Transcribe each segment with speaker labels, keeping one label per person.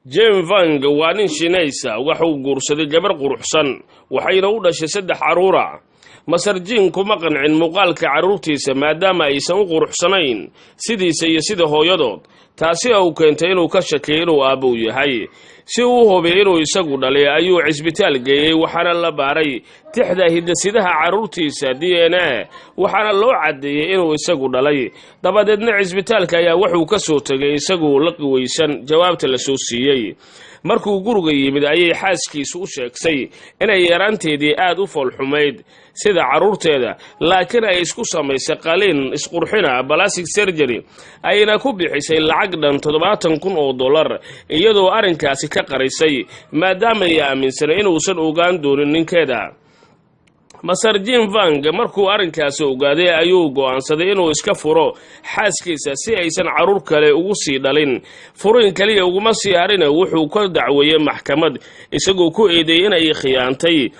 Speaker 1: Jim Vang waa nin Shiinaysa waxa uu guursaday gabar quruxsan waxayna u dhashay 3 caruura. Masar Jim kuma qancin muuqaalka caruurtiisa maadaama aysan u quruxsanayn sidiisa iyo sida hooyadood, taasi oo keentay inuu ka shakiyo inuu aabbo yahay. Si uu hubiyo inuu isagu dhalay ayuu cisbitaal geeyay waxaana la baaray tixda hidasidaha caruurtiisa DNA waxaana loo cadeeyay inuu isagu dhalay. Dabadeedna cisbitaalka ayaa wuxuu ka soo tagay isagu la qiwaysan jawaabta la soo siiyay. Markuu guriga yimid ayay xaaskiisu u sheegtay inay yaraanteedii aad u foolxumayd sida caruurteeda, laakiin ay isku samaysay qaliin isqurxina plastic surgery ayna ku bixisay lacag dhan $70,000 iyadoo arinkaasi ka qarisay maadaama ay aaminsanay inuusan ogaan doonin ninkeeda. Masar Jim Vang markuu arinkaasi ogaaday ayuu go'aansaday inuu iska furo xaaskiisa si aysan caruur kale ugu sii dhalin. Furin kaliya uguma sii harina wuxuu ka dacweeyay maxkamad isagoo ku eedeeyay inay khiyaantay,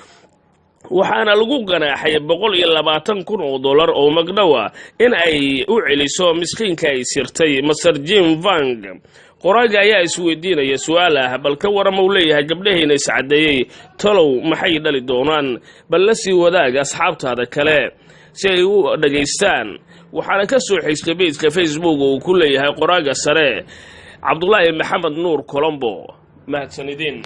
Speaker 1: waxaana lagu ganaaxay $120,000 oo magdhow ah in ay u celiso miskiinka ay sirtay. Masar Jim Vang qoraaga ayaa isweydiinaya su'aal ah bal ka waran uu leeyahay gabdhaheena iscadeeyay talow maxay dhali doonaan, bal la sii wadaag asxaabtaada kale si ay u dhageystaan. waxaana ka soo xigtay page-ka Facebook oo ku leeyahay qoraaga sare Cabdullaahi Maxamed Nuur Colombo. mahadsanidin.